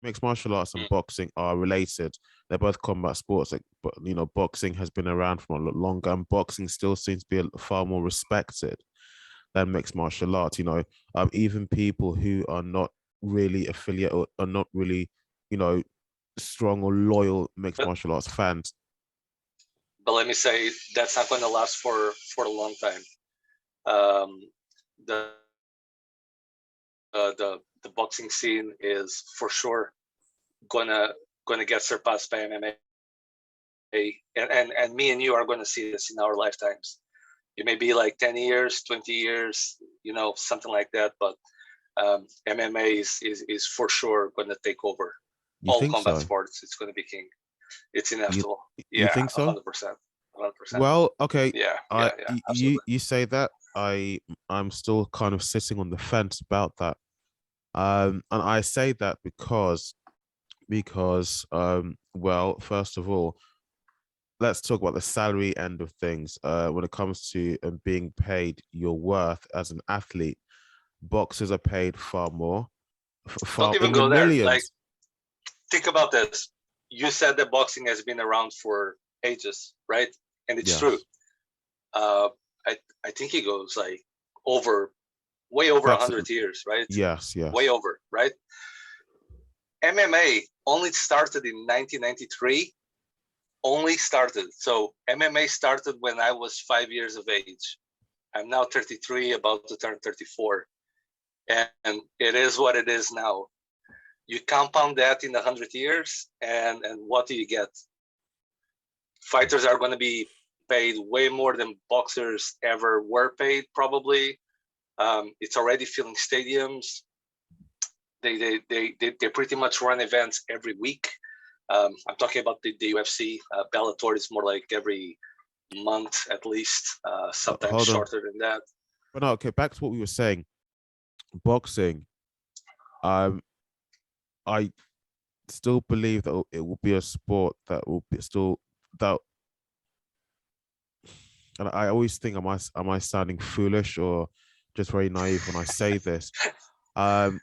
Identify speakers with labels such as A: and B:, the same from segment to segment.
A: mixed martial arts and
B: Mm.
A: boxing are related. They're both combat sports. Like, but boxing has been around for a lot longer, and boxing still seems to be far more respected than mixed martial arts. Even people who are not really affiliate or are not really, you know, strong or loyal mixed
B: But
A: martial arts fans.
B: let me say that's not going to last for a long time. Um, the the boxing scene is for sure gonna gonna get surpassed by MMA, and me and you are going to see this in our lifetimes. It may be like 10 years, 20 years, something like that, but MMA is for sure going to take over
A: You
B: all
A: think
B: combat
A: so?
B: sports. It's going to be king. It's
A: You
B: inevitable.
A: you
B: Yeah,
A: think so?
B: 100%. 100%.
A: Well, okay.
B: Yeah,
A: I you
B: absolutely.
A: you say that I'm still kind of sitting on the fence about that. And I say that because well, first of all, let's talk about the salary end of things. When it comes to being paid your worth as an athlete, boxers are paid far more,
B: Don't
A: far
B: even
A: in the
B: go there. Like,
A: millions.
B: think about this. You said that boxing has been around for ages, right? And it's true.
A: Yes,
B: Uh, I I think it goes like over, way over
A: that's
B: 100 years, right?
A: yes,
B: Way
A: yes.
B: over, right? MMA only started in 1993. Only started. So MMA started when I was 5 years of age. I'm now 33, about to turn 34, and it is what it is now. You compound that in 100 years, and what do you get? Fighters are going to be paid way more than boxers ever were paid, probably. It's already filling stadiums. They pretty much run events every week. I'm talking about the UFC. Bellator is more like every month at least, sometimes
A: Hold on,
B: shorter than that.
A: but no, okay. Back to what we were saying. Boxing. Um, I still believe that it will be a sport that will be still that. And I always think, am I sounding foolish or just very naive when I say this? Um,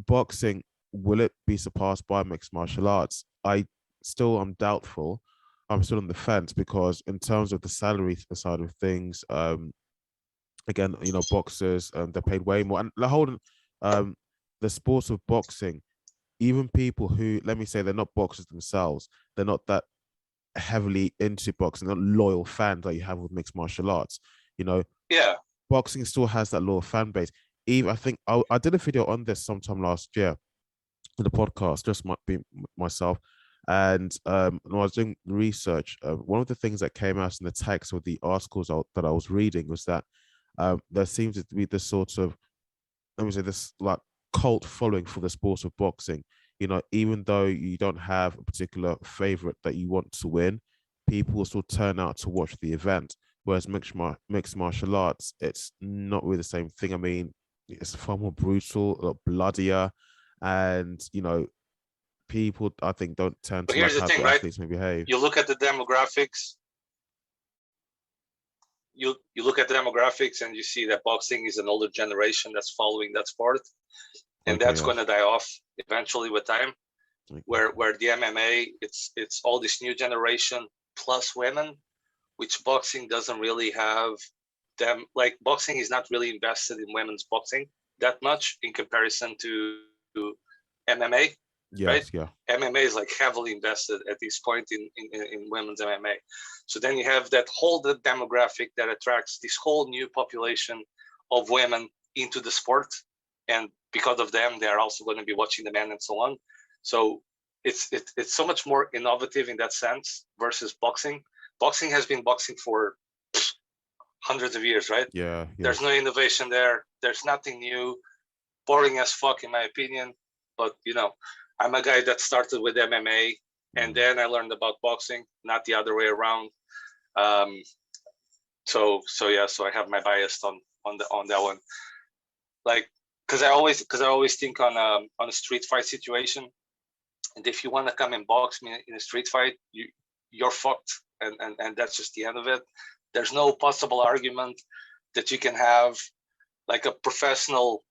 A: Boxing, will it be surpassed by mixed martial arts? I still am doubtful. I'm still on the fence because in terms of the salary side of things, again, boxers, they're paid way more. And hold on, um, the sports of boxing, even people who, let me say, they're not boxers themselves, they're not that heavily into boxing, not loyal fans like you have with mixed martial arts. You know,
B: Yeah,
A: boxing still has that loyal fan base. Even I think I did a video on this sometime last year in the podcast, just might be myself. And when I was doing research, one of the things that came out in the text of the articles that I was reading was that there seems to be this sort of, let me say, this like cult following for the sport of boxing. Even though you don't have a particular favorite that you want to win, people will still turn out to watch the event. Whereas mixed martial arts, it's not really the same thing. I mean, it's far more brutal, a lot bloodier, and people I think don't tend
B: but
A: to
B: here's
A: like
B: the
A: how
B: thing,
A: the
B: right?
A: athletes may behave.
B: You look at the demographics. You look at the demographics, and you see that boxing is an older generation that's following that sport, and
A: Okay,
B: that's going
A: yes.
B: to die off eventually with time.
A: Okay.
B: Where the MMA, it's all this new generation plus women, which boxing doesn't really have them. Like, boxing is not really invested in women's boxing that much in comparison to MMA, right?
A: Yes, yeah.
B: MMA is like heavily invested at this point in women's MMA. So then you have that whole demographic that attracts this whole new population of women into the sport, and because of them, they are also going to be watching the men and so on. So it's so much more innovative in that sense versus boxing. Boxing has been boxing for hundreds of years, right?
A: Yeah,
B: There's no
A: yes.
B: innovation there. There's nothing new. Boring as fuck, in my opinion. But I'm a guy that started with MMA, and
A: Mm.
B: then I learned about boxing, not the other way around. Um, so yeah, so I have my bias on that one. Like, because I always think on a street fight situation, and if you want to come and box me in a street fight, you're fucked, and that's just the end of it. There's no possible argument that you can have like a professional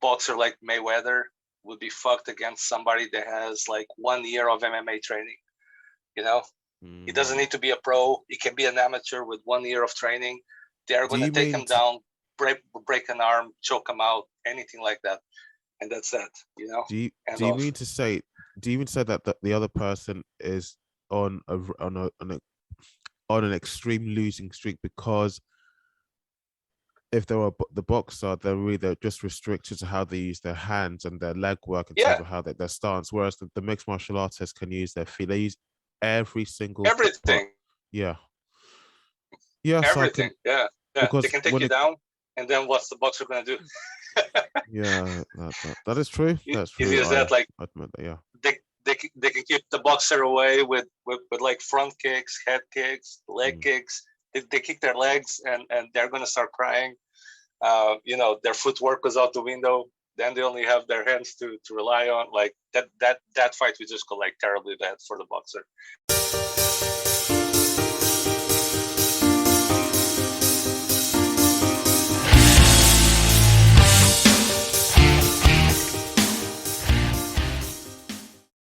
B: boxer like Mayweather would be fucked against somebody that has like 1 year of MMA training. You know, he doesn't need to be a pro. He can be an amateur with 1 year of training. They're going to take him down, break an arm, choke him out, anything like that, and that's that. You know.
A: Do you mean to say? Do you mean to say that the other person is on an extreme losing streak because if they were the boxer, they're either just restricted to how they use their hands and their leg work in terms of how their stance, whereas the mixed martial artists can use their feet. They use every single
B: everything.
A: Yeah. Yeah.
B: Everything. Yeah.
A: Because
B: they can take you down, and then what's the boxer gonna do?
A: Yeah, that is true. That's true.
B: Is that like
A: admit that, yeah.
B: They can keep the boxer away with like front kicks, head kicks, leg kicks. They kick their legs and they're gonna start crying. You know, their footwork goes out the window. Then they only have their hands to rely on. Like that fight would just go like terribly bad for the boxer.